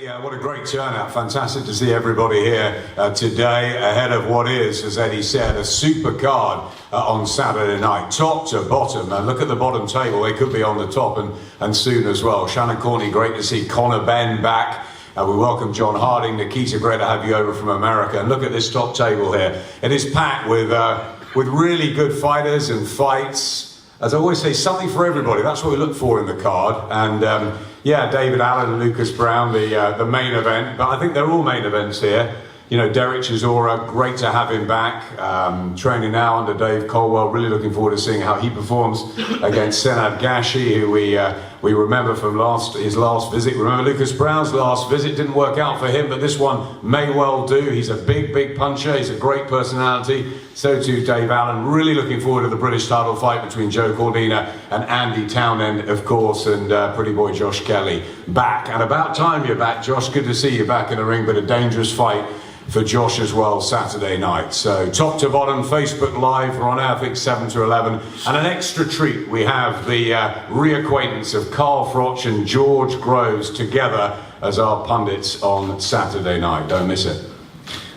What a great turnout. Fantastic to see everybody here today ahead of what is, as Eddie said, a super card on Saturday night, top to bottom. Look at the bottom table, they could be on the top and soon as well. Shannon Corney, great to see Conor Benn back. We welcome John Harding. Nikita, great to have you over from America. And look at this top table here. It is packed with really good fighters and fights. As I always say, something for everybody. That's what we look for in the card. And yeah, David Allen and Lucas Browne, the main event. But I think they're all main events here. You know, Derek Chisora, great to have him back. Training now under Dave Colwell. Really looking forward to seeing how he performs against Senad Gashi, who we remember from his last visit. Remember Lucas Browne's last visit didn't work out for him, but this one may well do. He's a big puncher. He's a great personality. So too Dave Allen. Really looking forward to the British title fight between Joe Cordina and Andy Townend, of course, and pretty boy Josh Kelly back. And about time you're back, Josh. Good to see you back in the ring, but a dangerous fight for Josh as well Saturday night. So top to bottom, Facebook Live, we're on air, I think 7 to 11. And an extra treat, we have the reacquaintance of Carl Froch and George Groves together as our pundits on Saturday night. Don't miss it.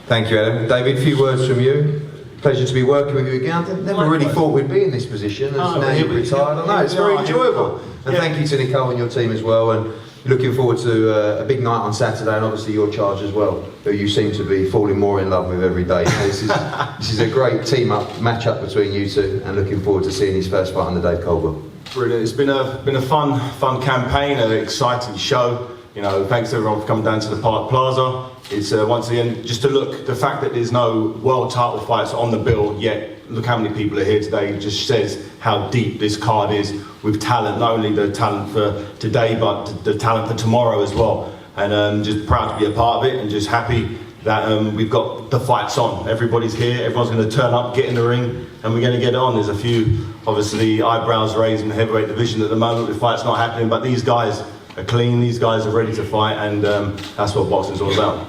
Thank you, Adam. David, a few words from you. Pleasure to be working with you again. I never really thought we'd be in this position as now you've retired. I know, it's very enjoyable. And thank you to Nicole and your team as well. And looking forward to a big night on Saturday, and obviously your charge as well, who you seem to be falling more in love with every day. This is a great team-up match-up between you two, and looking forward to seeing his first fight under Dave Colwell. Brilliant. It's been a fun campaign, an exciting show. You know, thanks to everyone for coming down to the Park Plaza. It's once again just to look, the fact that there's no world title fights on the bill yet. Look how many people are here today. It just says how deep this card is with talent, not only the talent for today, but the talent for tomorrow as well. And just proud to be a part of it, and just happy that we've got the fights on. Everybody's here, everyone's going to turn up, get in the ring, and we're going to get it on. There's a few, obviously, eyebrows raised in the heavyweight division at the moment with fights not happening, but these guys are clean, these guys are ready to fight, and that's what boxing's all about.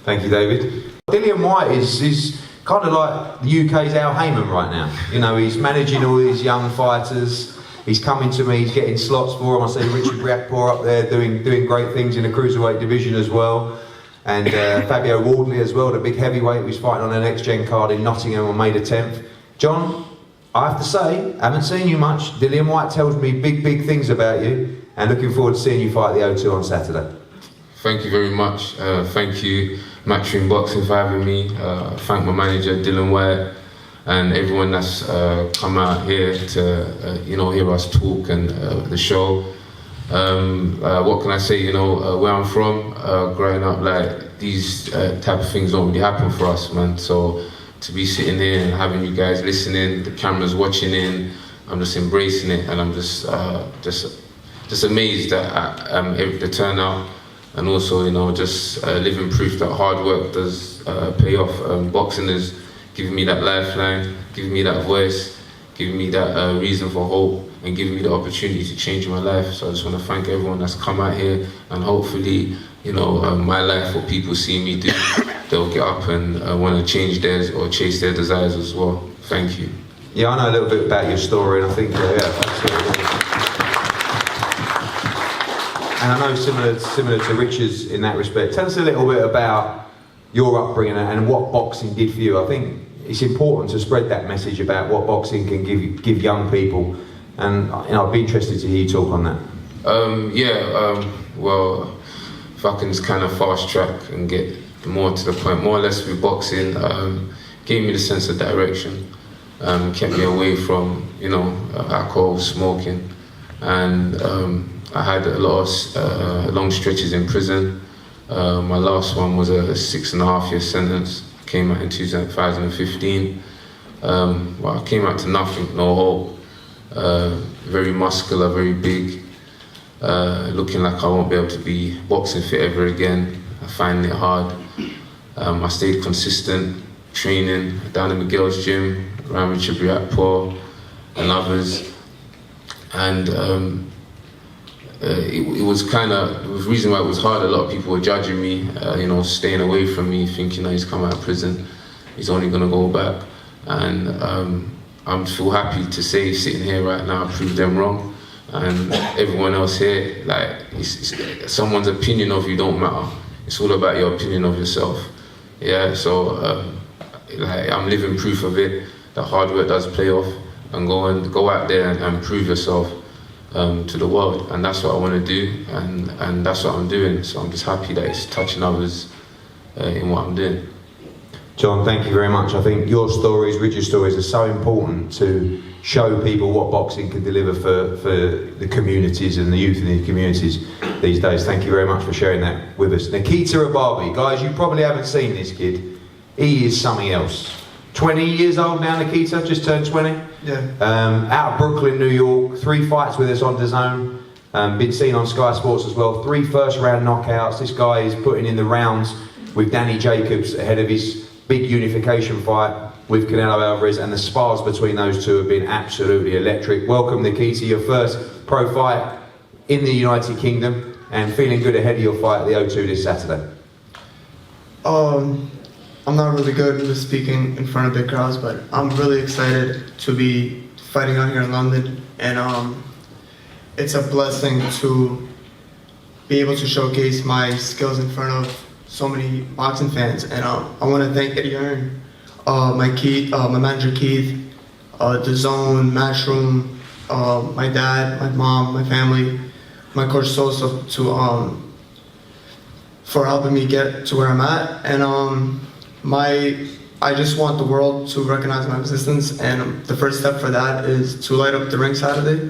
Thank you, David. Dillian Whyte is kind of like the UK's Al Heyman right now. You know, he's managing all these young fighters. He's coming to me, he's getting slots for them. I see Richard Riakporhe up there doing great things in the cruiserweight division as well. And Fabio Wardley as well, the big heavyweight who's fighting on the next gen card in Nottingham on May the 10th. John, I have to say, I haven't seen you much. Dillian Whyte tells me big things about you, and looking forward to seeing you fight at the O2 on Saturday. Thank you very much. Thank you, Matchroom Boxing, for having me. Thank my manager, Dylan Ware, and everyone that's come out here to hear us talk and the show. What can I say? Where I'm from, growing up, like these type of things don't really happen for us, man. So to be sitting here and having you guys listening, the cameras watching in, I'm just embracing it, and I'm just amazed at the turnout. And also, just living proof that hard work does pay off. Boxing is giving me that lifeline, giving me that voice, giving me that reason for hope, and giving me the opportunity to change my life. So I just want to thank everyone that's come out here, and hopefully, my life, what people see me do, they'll get up and want to change theirs or chase their desires as well. Thank you. Yeah, I know a little bit about your story, and I think, absolutely. And I know similar to Richard's in that respect. Tell us a little bit about your upbringing and what boxing did for you. I think it's important to spread that message about what boxing can give young people, and I'd be interested to hear you talk on that. Well, if I can just kind of fast track and get more to the point, more or less with boxing, gave me the sense of direction, kept me away from alcohol, smoking, and I had a lot of long stretches in prison. My last one was a 6.5-year sentence. Came out in 2015. I came out to nothing, no hope. Very muscular, very big. Looking like I won't be able to be boxing fit ever again. I find it hard. I stayed consistent, training down in Miguel's gym, around Richard Riakporhe and others. And it was the reason why it was hard. A lot of people were judging me, staying away from me, thinking he's come out of prison, he's only going to go back. And I'm feel happy to say, sitting here right now, I proved them wrong. and everyone else here, like, someone's opinion of you don't matter. It's all about your opinion of yourself. Yeah, so like, I'm living proof of it. That hard work does play off, and go out there and prove yourself to the world, and that's what I want to do, and that's what I'm doing. So I'm just happy that it's touching others in what I'm doing. John, thank you very much. I think your stories, Richard's stories, are so important to show people what boxing can deliver for the communities and the youth in the communities these days. Thank you very much for sharing that with us. Nikita Ababi, guys, you probably haven't seen this kid. He is something else. 20 years old now, Nikita, just turned 20. Yeah. Out of Brooklyn, New York, 3 fights with us on DAZN. Been seen on Sky Sports as well. 3 first-round knockouts. This guy is putting in the rounds with Danny Jacobs ahead of his big unification fight with Canelo Alvarez, and the spars between those two have been absolutely electric. Welcome, Nikita, your first pro fight in the United Kingdom, and feeling good ahead of your fight at the O2 this Saturday. I'm not really good with speaking in front of big crowds, but I'm really excited to be fighting out here in London, and it's a blessing to be able to showcase my skills in front of so many boxing fans. And I want to thank Eddie Hearn, my manager Keith, DAZN, Matchroom, my dad, my mom, my family, my coach Sosa, for helping me get to where I'm at. And I just want the world to recognize my existence, and the first step for that is to light up the ring Saturday.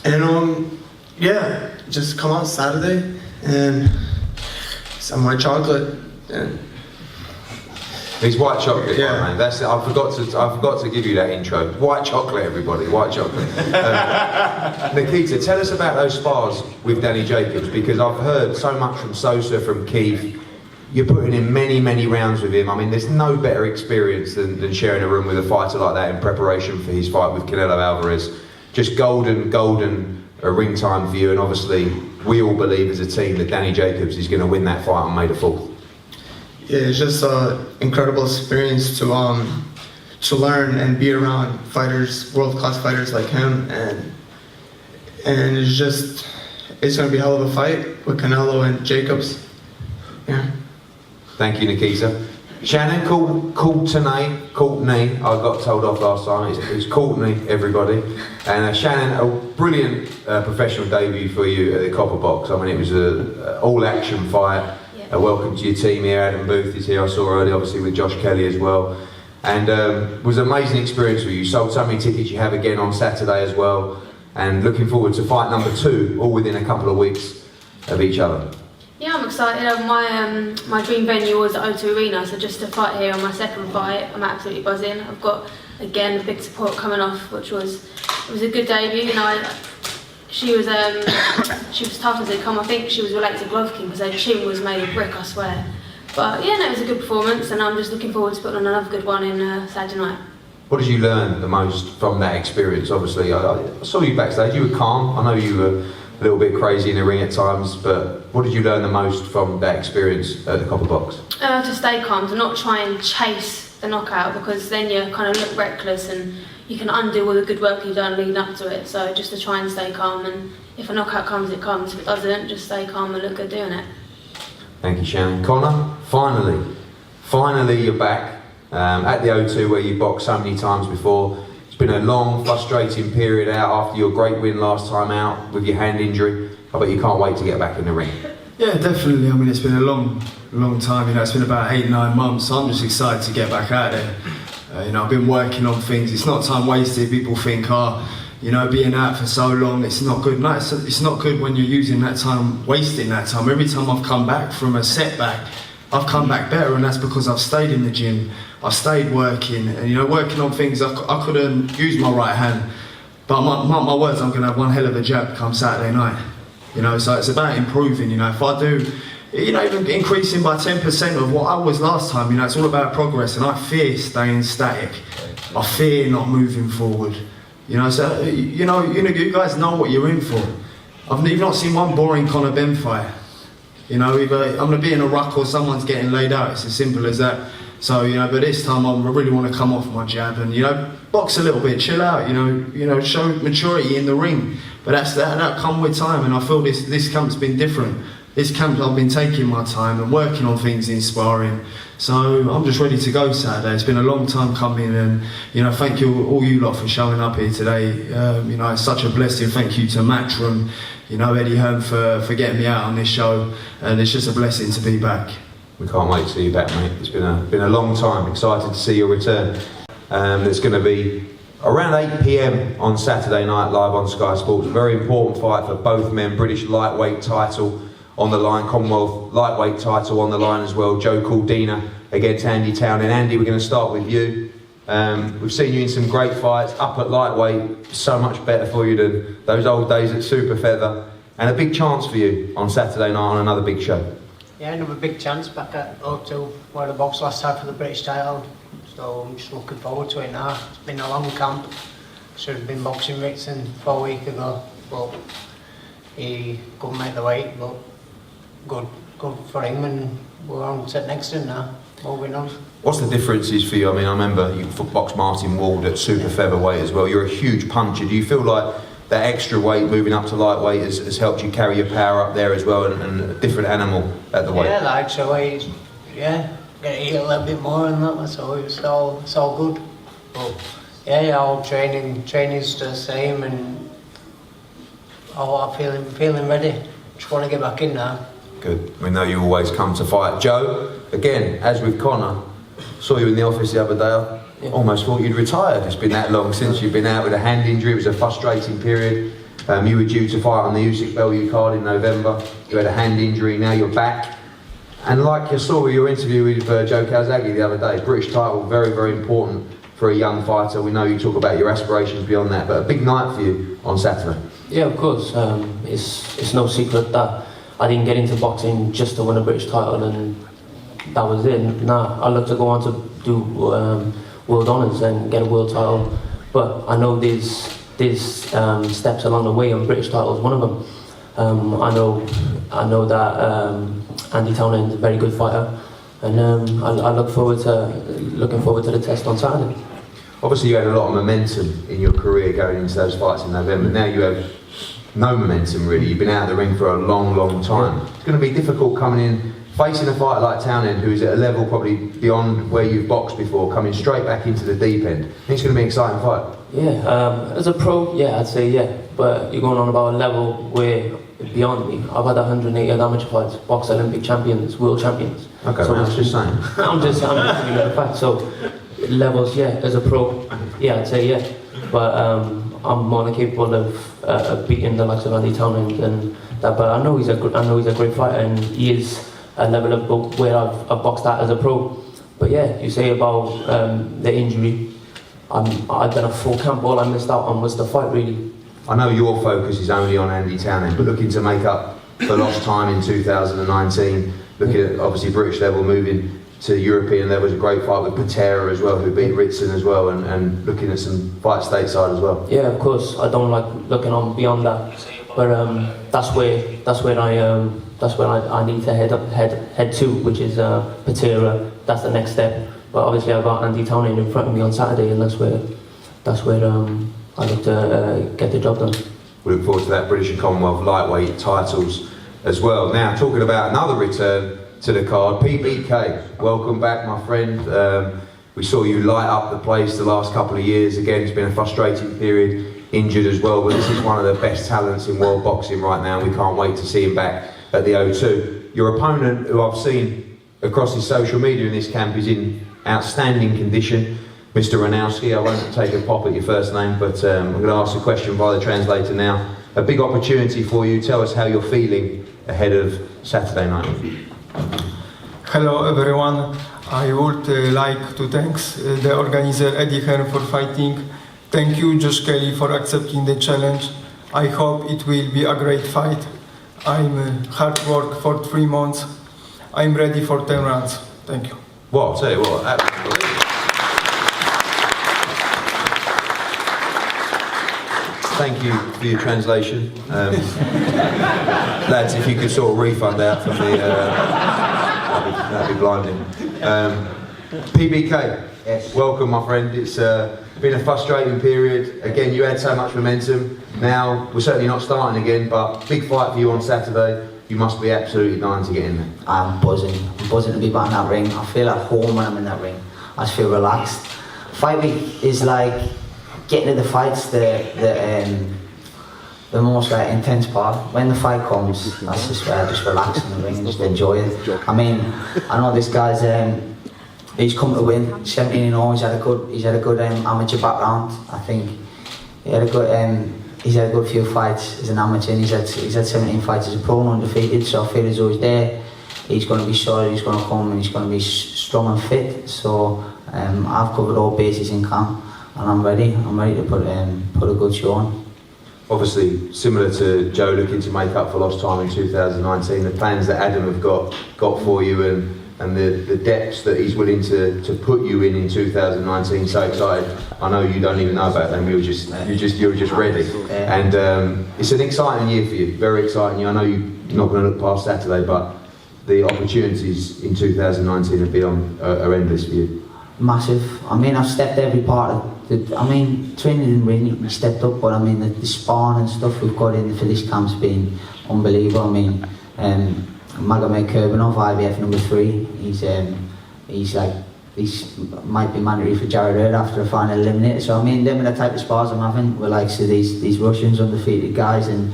And yeah, just come out Saturday and some white chocolate. And It's white chocolate, Yeah. man. That's it. I forgot to give you that intro. White chocolate, everybody. White chocolate. Nikita, tell us about those spars with Danny Jacobs, because I've heard so much from Sosa, from Keith. You're putting in many, many rounds with him. I mean, there's no better experience than sharing a room with a fighter like that in preparation for his fight with Canelo Alvarez. Just golden ring time for you, and obviously we all believe as a team that Danny Jacobs is going to win that fight on May the 4th. yeah, it's just an incredible experience to learn and be around fighters, world-class fighters like him, and it's going to be a hell of a fight with Canelo and Jacobs. Yeah. Thank you, Nikita. Shannon, Courtney, I got told off last time, it's Courtney, everybody. And Shannon, a brilliant professional debut for you at the Copper Box. I mean, it was an all-action fight. Yeah. Welcome to your team here. Adam Booth is here, I saw earlier, obviously with Josh Kelly as well. And it was an amazing experience for you. Sold so many tickets, you have again on Saturday as well. And looking forward to fight number 2, all within a couple of weeks of each other. Yeah, I'm excited. My dream venue was the O2 Arena, so just to fight here on my second fight, I'm absolutely buzzing. I've got, again, big support coming off, it was a good debut. You know, she was tough as they come. I think she was related to Glove King because her chin was made of brick, I swear. But yeah, no, it was a good performance, and I'm just looking forward to putting on another good one in Saturday night. What did you learn the most from that experience? Obviously, I saw you backstage, you were calm. I know you were a little bit crazy in the ring at times, but what did you learn the most from that experience at the Copper Box? To stay calm, to not try and chase the knockout, because then you kind of look reckless and you can undo all the good work you've done leading up to it. So just to try and stay calm, and if a knockout comes, it comes. If it doesn't, just stay calm and look good doing it. Thank you, Shannon. Connor, finally you're back at the O2 where you boxed so many times before. It's been a long, frustrating period out after your great win last time out with your hand injury. I bet you can't wait to get back in the ring. Yeah, definitely. I mean, it's been a long time. You know, it's been about 8-9 months. So I'm just excited to get back out there. You know, I've been working on things. It's not time wasted. People think, you know, being out for so long, it's not good. No, it's not good when you're using that time, wasting that time. Every time I've come back from a setback, I've come back better, and that's because I've stayed in the gym. I've stayed working, and you know, working on things. I couldn't use my right hand, but my words, I'm going to have one hell of a jab come Saturday night. You know, so it's about improving. You know, if I do, you know, even increasing by 10% of what I was last time, you know, it's all about progress, and I fear staying static. I fear not moving forward. You know, so you guys know what you're in for. You've not seen one boring Conor Ben fight. You know, either I'm going to be in a ruck or someone's getting laid out. It's as simple as that. So, you know, but this time I really want to come off my jab and, you know, box a little bit, chill out, you know, show maturity in the ring. But that come with time, and I feel this camp's been different. This camp I've been taking my time and working on things in sparring. So I'm just ready to go Saturday. It's been a long time coming, and, you know, thank you all you lot for showing up here today. You know, it's such a blessing. Thank you to Matchroom, you know, Eddie Hearn for getting me out on this show, and it's just a blessing to be back. We can't wait to see you back, mate. It's been a long time. Excited to see your return. It's going to be around 8 p.m. on Saturday night live on Sky Sports. Very important fight for both men. British lightweight title on the line, Commonwealth lightweight title on the line as well. Joe Caldina against Andy Townend. Andy, we're going to start with you. We've seen you in some great fights up at lightweight. So much better for you than those old days at Super Feather. And a big chance for you on Saturday night on another big show. Yeah, another big chance back at O2 where I boxed last time for the British title. So I'm just looking forward to it now. It's been a long camp. Should have been boxing Ritson 4 weeks ago, but he couldn't make the weight. But good for him, and we're on to next to him now. Moving on. What's the differences for you? I mean, I remember you boxed Martin Ward at super featherweight as well. You're a huge puncher. Do you feel like that extra weight moving up to lightweight has helped you carry your power up there as well, and a different animal at the weight? Yeah, the extra weight, yeah, get to eat a little bit more and that, so it's all good. But yeah, all training's the same, and I'm feeling ready. Just want to get back in now. Good. We know you always come to fight. Joe, again, as with Connor, saw you in the office the other day. I almost thought you'd retired. It's been that long since you've been out with a hand injury. It was a frustrating period. You were due to fight on the Usyk Bellew card in November. You had a hand injury, now you're back. And like you saw with your interview with Joe Calzaghe the other day, British title, very, very important for a young fighter. We know you talk about your aspirations beyond that, but a big night for you on Saturday. Yeah, of course. It's no secret that I didn't get into boxing just to win a British title and that was it. Nah, I look to go on to do world honours and get a world title, but I know there's steps along the way, and British title is one of them. I know that Andy Townend is a very good fighter, and I looking forward to the test on Saturday. Obviously, you had a lot of momentum in your career going into those fights in November. Now you have no momentum really. You've been out of the ring for a long, long time. It's going to be difficult coming in, facing a fighter like Townend, who is at a level probably beyond where you've boxed before, coming straight back into the deep end. I think it's going to be an exciting fight. Yeah, as a pro, yeah, I'd say yeah. But you're going on about a level where beyond me. I've had 180 amateur fights, boxed Olympic champions, world champions. Okay, so I was just saying. I'm just telling you the fact. So levels, yeah, as a pro, yeah, I'd say yeah. But I'm more than capable of beating the likes of Andy Townend and that. But I know he's a great fighter, and he is a level of where I've boxed at as a pro. But yeah, you say about the injury. I've done a full camp. All I missed out on was the fight, really. I know your focus is only on Andy Townend, but looking to make up for lost time in 2019. Looking at obviously British level, moving to European level, was a great fight with Patera as well, who beat Ritson as well, and looking at some fights stateside as well. Yeah, of course. I don't like looking on beyond that, but that's where I need to head to, which is Patera. That's the next step. But obviously I've got Andy Townend in front of me on Saturday, and that's where I look to get the job done. We look forward to that British and Commonwealth lightweight titles as well. Now, talking about another return to the card, PBK, welcome back, my friend. We saw you light up the place the last couple of years. Again, it's been a frustrating period, injured as well, but this is one of the best talents in world boxing right now. We can't wait to see him back at the O2. Your opponent, who I've seen across his social media in this camp, is in outstanding condition. Mr. Ranowski, I won't take a pop at your first name, but I'm going to ask a question via the translator now. A big opportunity for you. Tell us how you're feeling ahead of Saturday night. Hello everyone. I would like to thank the organizer Eddie Hearn for fighting. Thank you Josh Kelly for accepting the challenge. I hope it will be a great fight. I'm hard work for 3 months. I'm ready for 10 rounds. Thank you. Well, I'll tell you what, absolutely. Thank you for your translation. Lads, if you could sort of refund out for me, that'd be blinding. PBK, Yes. welcome my friend. It's been a frustrating period. Again, you had so much momentum. Now, we're certainly not starting again, but big fight for you on Saturday. You must be absolutely dying to get in there. I'm buzzing. I'm buzzing to be back in that ring. I feel at home when I'm in that ring. I just feel relaxed. Fight week is like getting to the fights, the most like intense part. When the fight comes, that's just where I just relax in the ring and just enjoy it. I mean, I know this guy's he's come to win. 17-0. He's had a good amateur background. I think he had a good he's had a good few fights as an amateur. And he's had 17 fights as a pro and undefeated. So I feel as though he's there. He's going to be solid. He's going to come and he's going to be strong and fit. So I've covered all bases in camp and I'm ready. I'm ready to put a good show on. Obviously, similar to Joe looking to make up for lost time in 2019, the plans that Adam have got for you and the depths that he's willing to put you in 2019. So excited. I know you don't even know about them. You're just ready. And it's an exciting year for you. Very exciting year. I know you're not going to look past Saturday, but the opportunities in 2019 and beyond are endless for you. Massive. I mean, I've stepped every part of training didn't really stepped up, but I mean, the sparring and stuff we've got in for this camp's been unbelievable. I mean, Magomed Kurbanov, IBF number 3, he's might be mandatory for Jared Hurd after a final eliminator. So I mean, them are the type of spars I'm having with like these Russians undefeated guys, and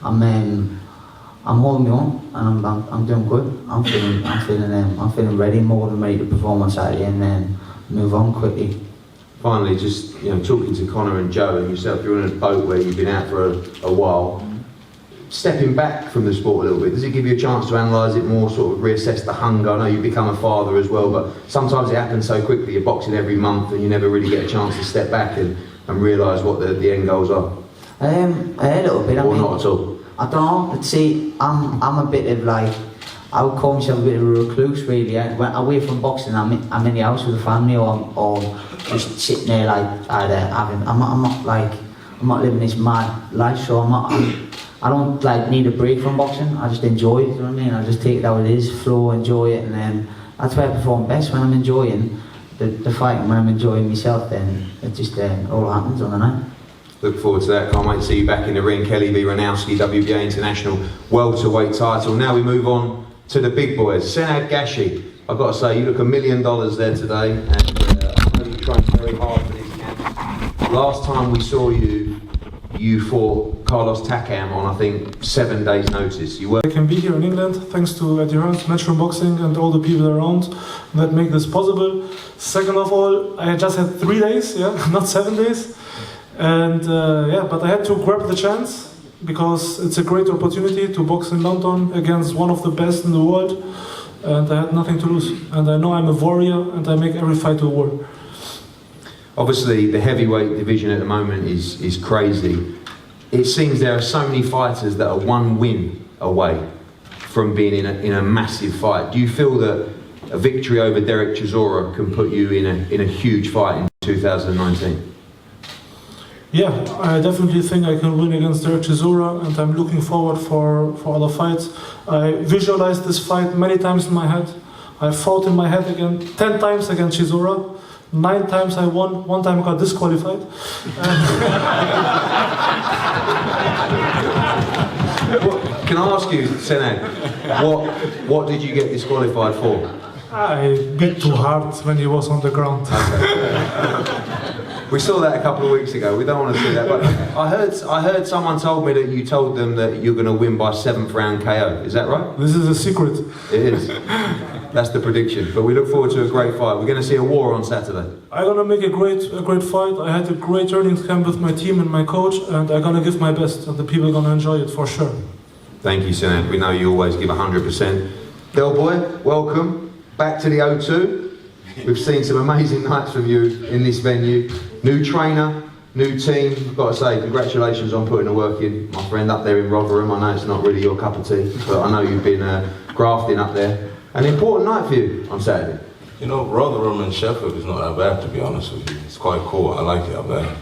I'm holding my own and I'm doing good. I'm feeling ready, more than ready to perform on Saturday and move on quickly. Finally, just talking to Connor and Joe and yourself, you're on a boat where you've been out for a while. Stepping back from the sport a little bit, does it give you a chance to analyse it more, sort of reassess the hunger? I know you've become a father as well, but sometimes it happens so quickly. You're boxing every month and you never really get a chance to step back and realise what the end goals are. A little bit. Or not at all? I don't know. See, I'm a bit of like, I would call myself a bit of a recluse really. When away from boxing, I'm in the house with the family or just sitting there like either having. I'm not living this mad life, so I don't like need a break from boxing. I just enjoy it. You know what I mean? I just take it how it is, flow, enjoy it, and then that's where I perform best, when I'm enjoying the fight. When I'm enjoying myself, then it just all happens on the night. Look forward to that. Can't wait to see you back in the ring. Kelly v. Ranowski, WBA International Welterweight title. Now we move on to the big boys. Senad Gashi, I've got to say, you look $1 million there today, and I know you trained very hard for these camps. Last time we saw you, you fought Carlos Takam on, I think, 7 days' notice. You were. I can be here in England thanks to Eddie Hearn, Metro Boxing, and all the people around that make this possible. Second of all, I just had 3 days, not 7 days. And but I had to grab the chance because it's a great opportunity to box in London against one of the best in the world, and I had nothing to lose. And I know I'm a warrior, and I make every fight a war. Obviously, the heavyweight division at the moment is crazy. It seems there are so many fighters that are 1 win away from being in a massive fight. Do you feel that a victory over Derek Chisora can put you in a huge fight in 2019? Yeah, I definitely think I can win against Derek Chisora, and I'm looking forward for other fights. I visualized this fight many times in my head. I fought in my head 10 times against Chisora. 9 times I won, 1 time I got disqualified. Can I ask you, Senad, what did you get disqualified for? I beat too hard when he was on the ground. We saw that a couple of weeks ago. We don't want to see that, but I heard someone told me that you told them that you're going to win by 7th round KO. Is that right? This is a secret. It is. That's the prediction. But we look forward to a great fight. We're going to see a war on Saturday. I'm going to make a great fight. I had a great training camp with my team and my coach, and I'm going to give my best, and the people are going to enjoy it for sure. Thank you, Senad. We know you always give 100%. Del Boy, welcome back to the O2. We've seen some amazing nights from you in this venue. New trainer, new team. I've got to say, congratulations on putting the work in, my friend, up there in Rotherham. I know it's not really your cup of tea, but I know you've been grafting up there. An important night for you on Saturday. You know, Rotherham and Sheffield is not that bad, to be honest with you. It's quite cool. I like it up there.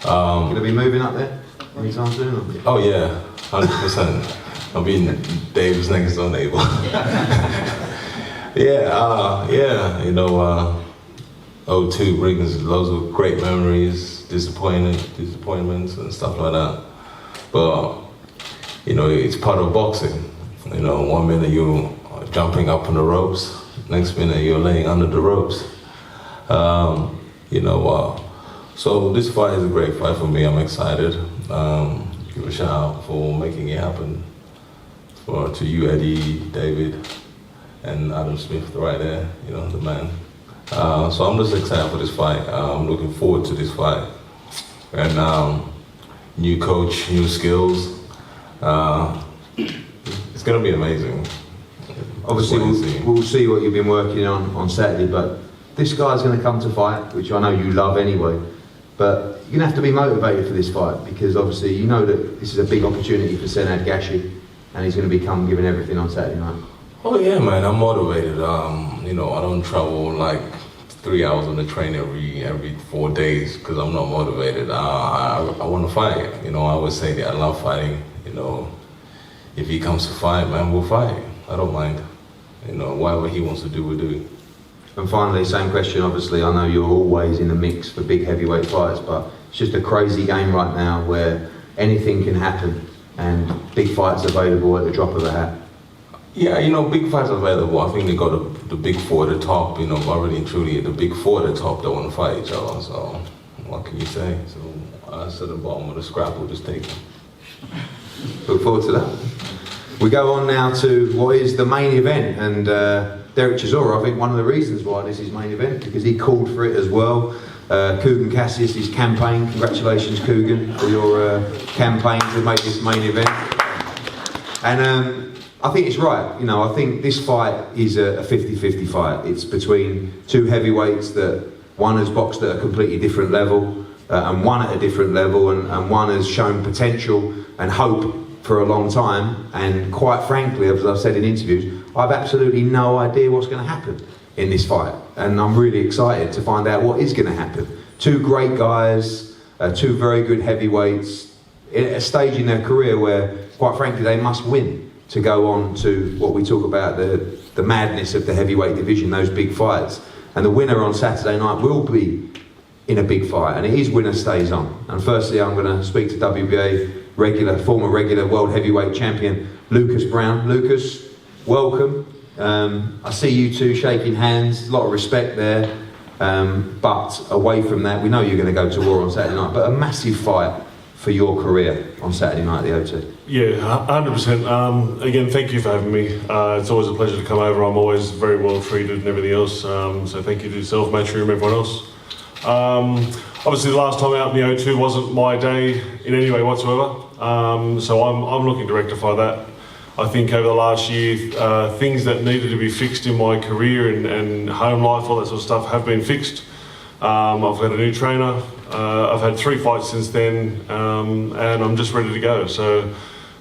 Going to be moving up there anytime soon? Or? Oh yeah, 100%. I'll be Dave's next door neighbor. Yeah, you know, O2 brings loads of great memories, disappointments and stuff like that. But, you know, it's part of boxing. You know, 1 minute you're jumping up on the ropes, next minute you're laying under the ropes. So this fight is a great fight for me. I'm excited. Give a shout out for making it happen. To you, Eddie, David, and Adam Smith right there, you know, the man. So I'm just excited for this fight. I'm looking forward to this fight. And new coach, new skills. It's going to be amazing. Obviously, we'll see what you've been working on Saturday, but this guy's going to come to fight, which I know you love anyway. But you're going to have to be motivated for this fight, because obviously you know that this is a big opportunity for Senad Gashi, and he's going to be giving everything on Saturday night. Oh yeah, man, I'm motivated. You know, I don't travel like 3 hours on the train every 4 days because I'm not motivated. I want to fight. You know, I always say that I love fighting. You know, if he comes to fight, man, we'll fight. I don't mind. You know, whatever he wants to do, we'll do. And finally, same question, obviously, I know you're always in the mix for big heavyweight fights, but it's just a crazy game right now where anything can happen and big fights available at the drop of a hat. Yeah, you know, big fights available. I think they got the big four at the top, you know, but really and truly, the big four at the top, they want to fight each other, so what can you say? So us at the bottom of the scrap will just take them. Look forward to that. We go on now to what is the main event, and Derek Chisora, I think one of the reasons why this is main event, because he called for it as well. Kugan Cassius, his campaign. Congratulations, Kugan, for your campaign to make this main event. And I think it's right. You know, I think this fight is a 50-50 fight. It's between two heavyweights that one has boxed at a completely different level, and one at a different level, and one has shown potential and hope for a long time. And quite frankly, as I've said in interviews, I've absolutely no idea what's going to happen in this fight, and I'm really excited to find out what is going to happen. Two great guys, two very good heavyweights, at a stage in their career where, quite frankly, they must win to go on to what we talk about, the madness of the heavyweight division, those big fights. And the winner on Saturday night will be in a big fight, and it is winner stays on. And firstly, I'm going to speak to WBA former regular world heavyweight champion Lucas Browne. Lucas, welcome. I see you two shaking hands, a lot of respect there. But away from that, we know you're going to go to war on Saturday night, but a massive fight for your career on Saturday night at the O2. Yeah, 100%. Again, thank you for having me. It's always a pleasure to come over. I'm always very well treated and everything else. So thank you to yourself, Matchroom, everyone else. Obviously, the last time out in the O2 wasn't my day in any way whatsoever. So I'm looking to rectify that. I think over the last year, things that needed to be fixed in my career and home life, all that sort of stuff, have been fixed. I've got a new trainer. I've had 3 fights since then, and I'm just ready to go. So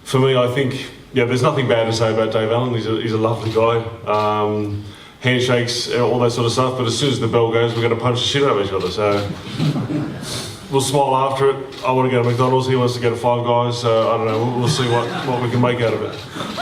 for me, I think, yeah, there's nothing bad to say about Dave Allen. He's a lovely guy. Handshakes, all that sort of stuff, but as soon as the bell goes, we're going to punch the shit out of each other. So we'll smile after it. I want to go to McDonald's, he wants to go to Five Guys, so I don't know, we'll see what we can make out of it.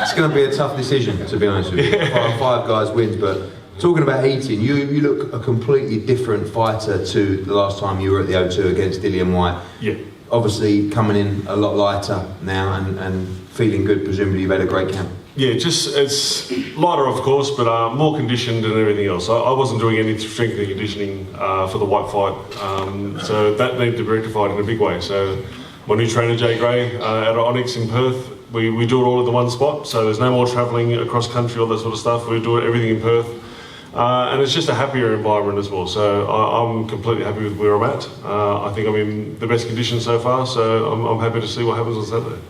It's going to be a tough decision, to be honest with you. Yeah. Five Guys wins, but talking about eating, you look a completely different fighter to the last time you were at the O2 against Dillian Whyte. Yeah. Obviously coming in a lot lighter now and feeling good, presumably you've had a great camp. Yeah, it's lighter of course, but more conditioned and everything else. I wasn't doing any strength and conditioning for the White fight, so that needed to be rectified in a big way. So my new trainer Jay Gray out of Onyx in Perth, we do it all at the one spot, so there's no more travelling across country, all that sort of stuff. We do everything in Perth, and it's just a happier environment as well. So I'm completely happy with where I'm at. I think I'm in the best condition so far, so I'm happy to see what happens on Saturday.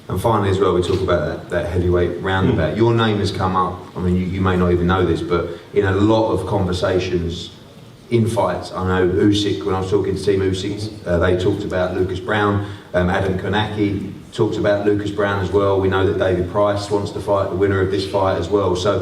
And finally as well, we talk about that heavyweight roundabout. Your name has come up, I mean you may not even know this, but in a lot of conversations in fights. I know Usyk, when I was talking to Team Usyk, they talked about Lucas Browne. Adam Konaki talked about Lucas Browne as well. We know that David Price wants to fight the winner of this fight as well. So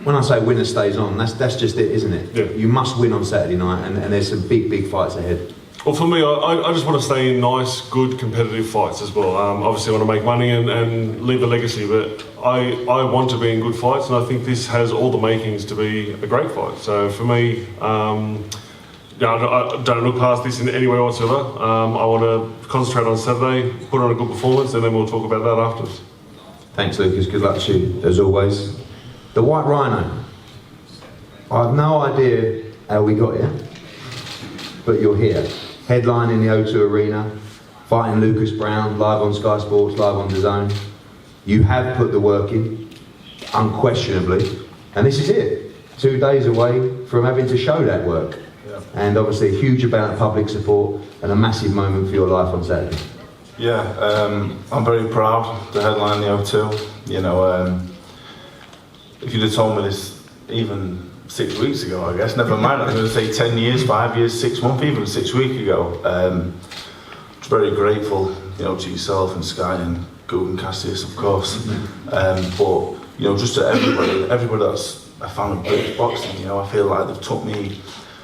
when I say winner stays on, that's just it, isn't it? Yeah. You must win on Saturday night, and there's some big fights ahead. Well, for me, I just want to stay in nice, good, competitive fights as well. Obviously, I want to make money and leave a legacy, but I want to be in good fights, and I think this has all the makings to be a great fight. So for me, I don't look past this in any way whatsoever. I want to concentrate on Saturday, put on a good performance, and then we'll talk about that afterwards. Thanks, Lucas. Good luck to you, as always. The White Rhino. I have no idea how we got here, but you're here. Headlining the O2 Arena, fighting Lucas Browne, live on Sky Sports, live on DAZN. You have put the work in, unquestionably, and this is it. 2 days away from having to show that work. Yeah. And obviously a huge amount of public support and a massive moment for your life on Saturday. Yeah, I'm very proud to headline the O2. You know, if you'd have told me this even 6 weeks ago, I guess, never mind, I'm going to say 10 years, 5 years, 6 months, even 6 weeks ago. Just very grateful, you know, to yourself and Sky and Guggen Cassius, of course. But, you know, just to everybody that's a fan of British boxing, you know, I feel like they've took me,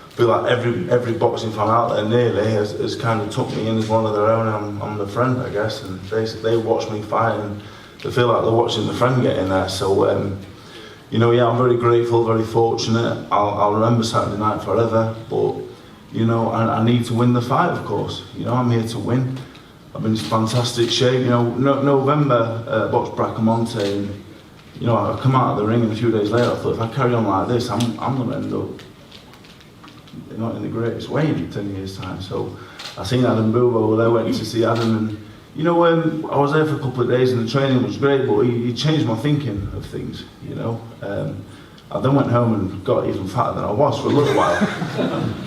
I feel like every boxing fan out there nearly has kind of took me in as one of their own, and I'm the friend, I guess, and basically they watch me fight and they feel like they're watching the friend get in there. So, you know, yeah, I'm very grateful, very fortunate. I'll remember Saturday night forever, but, you know, I need to win the fight, of course. You know, I'm here to win. I've been in fantastic shape. You know, November, boxed Bracamonte, and, you know, I come out of the ring and a few days later I thought, if I carry on like this, I'm going to end up not in the greatest way in 10 years' time. So I seen Adam Boob over there, went to see Adam, and, you know, I was there for a couple of days and the training was great, but he changed my thinking of things, you know. I then went home and got even fatter than I was for a little while.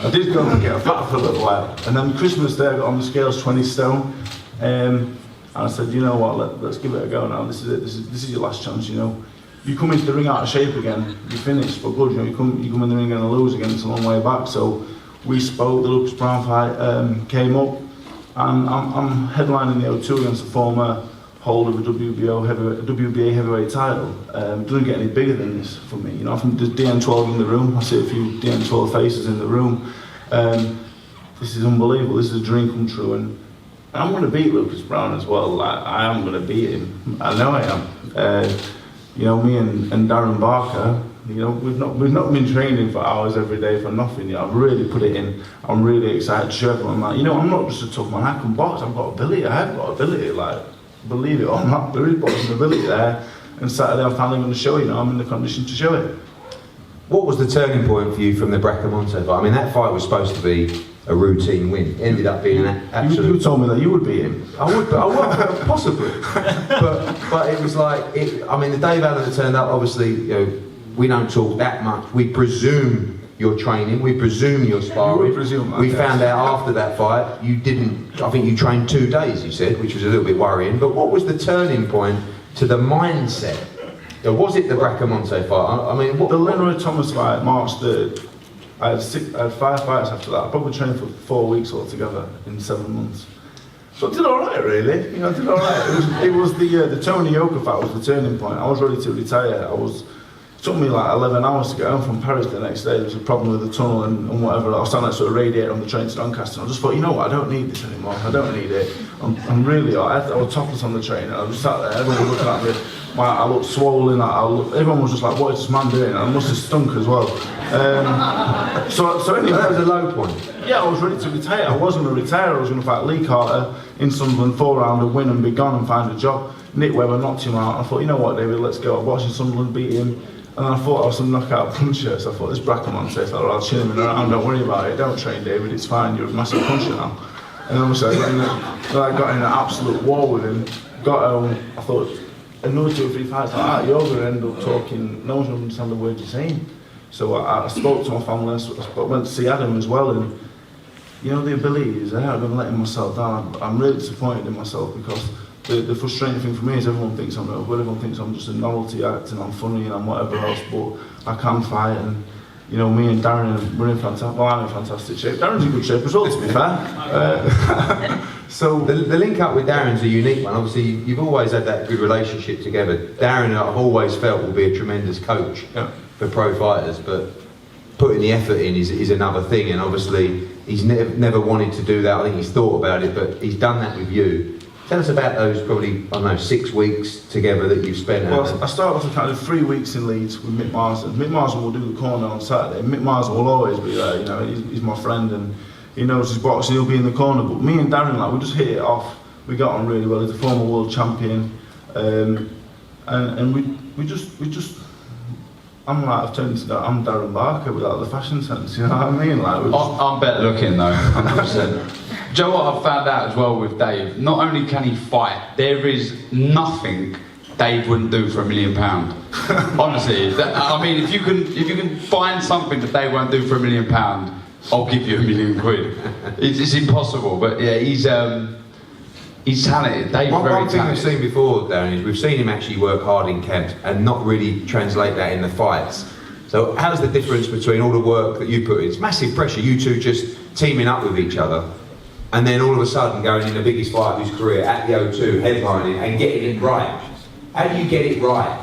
I did go and get fat for a little while. And then Christmas Day I got on the scales 20 stone. And I said, you know what, let's give it a go now. This is it, this is your last chance, you know. You come into the ring out of shape again, you're finished, but good, you know, you come in the ring and lose again, it's a long way back. So we spoke, the Lucas Browne fight came up, and I'm headlining the O2 against the former holder of a WBA heavyweight title. It doesn't get any bigger than this for me. You know, from the DN12 in the room, I see a few DN12 faces in the room. This is unbelievable, this is a dream come true, and I'm going to beat Lucas Browne as well. I am going to beat him, I know I am. You know, me and Darren Barker, you know, we've not been training for hours every day for nothing. You know, I've really put it in. I'm really excited to show everyone, like, you know, I'm not just a tough man, I can box, I've got ability, I have got ability, like, believe it or not, there is boxing ability there, and Saturday I'm finally going to show you, know, I'm in the condition to show it. What was the turning point for you from the Bracamonte fight? I mean, that fight was supposed to be a routine win. It ended up being an absolute... You told me that you would beat him. I would, possibly. but it was like, I mean, the Dave Allen that turned up, obviously, you know, we don't talk that much. We presume you're training, we presume you're sparring. We found out after that fight, you didn't, I think you trained 2 days, you said, which was a little bit worrying. But what was the turning point to the mindset? Was it the Bracamonte fight? I mean, the Leonard Thomas fight, March 3rd. I had 5 fights after that. I probably trained for 4 weeks altogether in 7 months. So I did all right, really. You know, I did all right. It was the Tony Yoka fight was the turning point. I was ready to retire. It took me like 11 hours to get home from Paris the next day. There was a problem with the tunnel and whatever. I was standing next to a radiator on the train to Doncaster. I just thought, you know what, I don't need this anymore. I don't need it. I'm really, I was topless on the train. And I was sat there, everyone was looking at me. I looked swollen. Everyone was just like, what is this man doing? And I must have stunk as well. So anyway, that was a low point. Yeah, I was ready to retire. I was going to retire. I was going to fight Lee Carter in Sunderland 4-round and win and be gone and find a job. Nick Webber knocked him out. I thought, you know what, David, let's go. I watched Sunderland beat him. And I thought I was some knockout puncher, so I thought, this Bracamonte, I thought, I'll chin him around, don't worry about it, don't train David, it's fine, you're a massive puncher now. And obviously I got in an absolute war with him, got home, I thought, another 2 or 3 fights like that, you're going to end up talking, no one's going to understand the words you're saying. So I spoke to my family, I went to see Adam as well, and you know, the ability is there, I've been letting myself down, I'm really disappointed in myself because the frustrating thing for me is everyone thinks I'm no good, everyone thinks I'm just a novelty act and I'm funny and I'm whatever else, but I can fight, and you know, me and Darren, we're in fantastic, well, I'm in fantastic shape. Darren's in good shape as well, to be fair. So the link up with Darren's a unique one. Obviously, you've always had that good relationship together. Darren, I've always felt, will be a tremendous coach for pro fighters, but putting the effort in is another thing, and obviously he's never wanted to do that. I think he's thought about it, but he's done that with you. Tell us about those probably, I don't know, 6 weeks together that you've spent. Well, I started off with kind of 3 weeks in Leeds with Mick Marsden. Mick Marsden will do the corner on Saturday. Mick Marsden will always be there, you know, he's my friend and he knows his boxing, he'll be in the corner. But me and Darren, like, we just hit it off. We got on really well. He's a former world champion. And we just I'm like, I've turned into that, I'm Darren Barker without the fashion sense, you know what I mean? Like, I'm better looking though, 100%. Do you know what I've found out as well with Dave? Not only can he fight, there is nothing Dave wouldn't do for £1 million. Honestly, I mean, if you can find something that Dave won't do for £1 million, I'll give you £1 million. It's impossible, but yeah, he's talented. Dave's One very thing talented. we've seen before, Darren, is we've seen him actually work hard in camps and not really translate that in the fights. So how's the difference between all the work that you put in? It's massive pressure, you two just teaming up with each other, and then all of a sudden going in the biggest fight of his career at the O2, headlining and getting it right. How do you get it right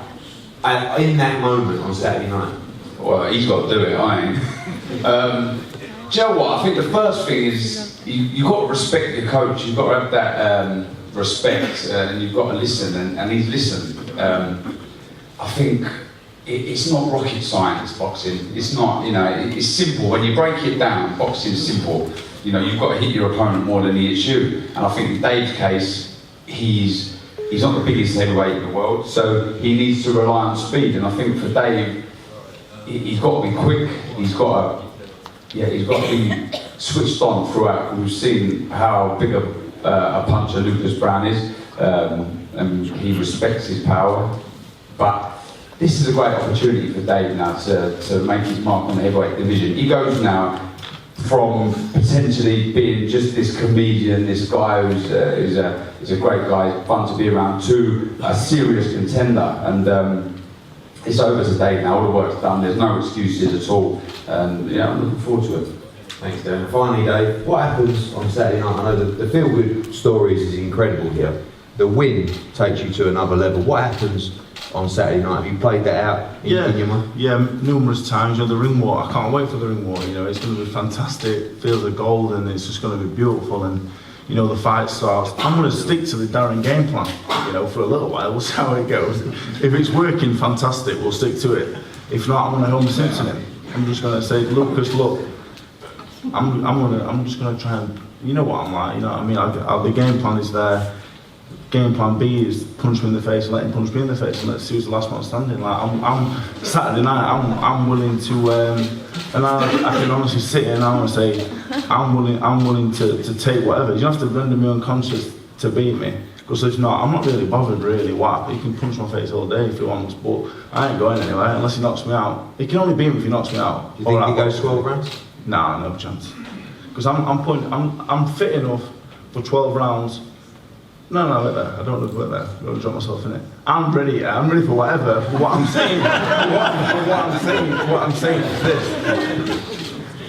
in that moment on Saturday night? Well, he's got to do it, I ain't. Do you know what? I think the first thing is you've got to respect your coach. You've got to have that respect, and you've got to listen. And he's listened. I think it's not rocket science, boxing. It's not. You know, it's simple. When you break it down, boxing's simple. You know, you've got to hit your opponent more than he hits you. And I think in Dave's case, he's not the biggest heavyweight in the world, so he needs to rely on speed. And I think for Dave, he's got to be quick. He's got to be switched on throughout. We've seen how big a puncher Lucas Browne is, and he respects his power. But this is a great opportunity for Dave now to make his mark on the heavyweight division. He goes now from potentially being just this comedian, this guy who's a great guy, fun to be around, to a serious contender. And it's over to Dave now, all the work's done, there's no excuses at all. And yeah, I'm looking forward to it. Thanks, Darren. Finally, Dave, what happens on Saturday night? I know the feel-good stories is incredible here. The win takes you to another level. What happens on Saturday night? Have you played that out in your mind? Yeah, numerous times. You know, the ring war, I can't wait for the ring war. You know, it's going to be fantastic. Fields of gold, and it's just going to be beautiful. And you know, the fight starts. I'm going to stick to the Darren game plan. You know, for a little while, we'll see how it goes. If it's working, fantastic. We'll stick to it. If not, I'm going to Homer Simpson him. I'm just going to say, Lucas, look. I'm just going to try and. You know what I'm like. You know what I mean? The game plan is there. Game plan B is punch me in the face and let him punch me in the face and let's see who's the last one standing. Like I'm Saturday night, I'm willing to, and I can honestly sit here now and say, I'm willing to take whatever. You don't have to render me unconscious to beat me, because if not, I'm not really bothered really. What? He can punch my face all day if he wants, but I ain't going anywhere unless he knocks me out. He can only beat me if he knocks me out. You think he goes 12 rounds? Nah, no chance. Because I'm fit enough for 12 rounds. No, wait there. I don't look like that. I don't drop myself in it. I'm ready. Yeah, I'm ready for whatever. But what I'm saying, what I'm saying is this: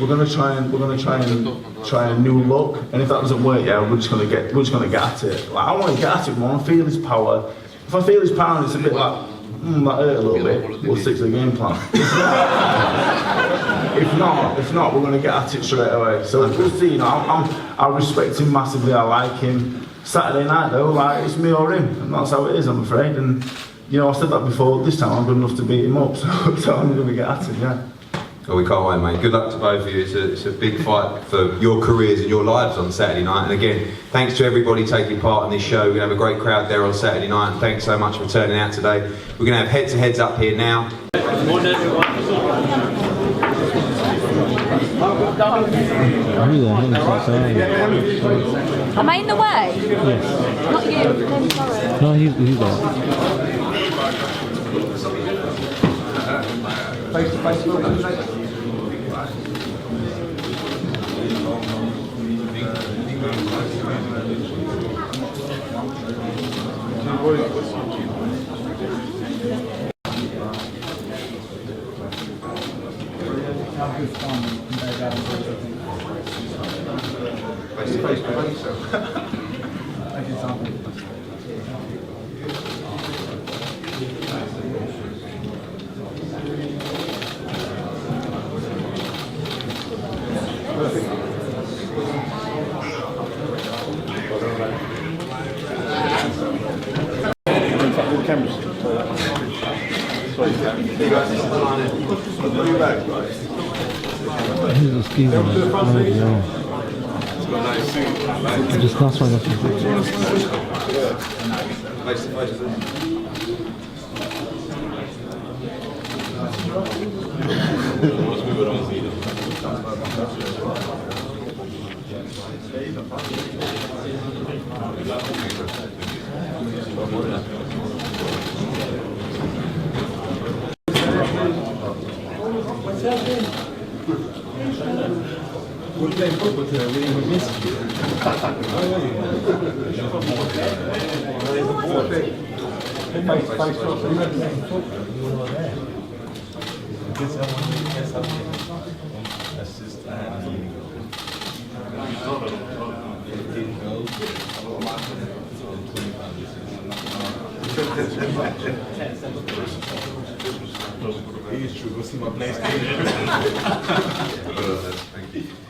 we're gonna try a new look, and if that doesn't work, yeah, we're just gonna get at it. Like, I want to get at it. I want to feel his power. If I feel his power, and it's a bit like that hurt a little bit. We'll stick to the game plan. If not, we're gonna get at it straight away. So we'll see. You know, I respect him massively. I like him. Saturday night though, like, it's me or him, and that's how it is, I'm afraid. And you know, I said that before, this time I'm good enough to beat him up, so I'm going to get at him, yeah. Well, we can't wait, mate. Good luck to both of you. It's a big fight for your careers and your lives on Saturday night. And again, thanks to everybody taking part in this show. We're going to have a great crowd there on Saturday night, and thanks so much for turning out today. We're going to have head-to-heads up here now. Am I in the way? Yes. Not you. I'm sorry. No, he's there. Face to face. Just last one. We're playing football today, we didn't miss you. It's true, go see my PlayStation. Thank you.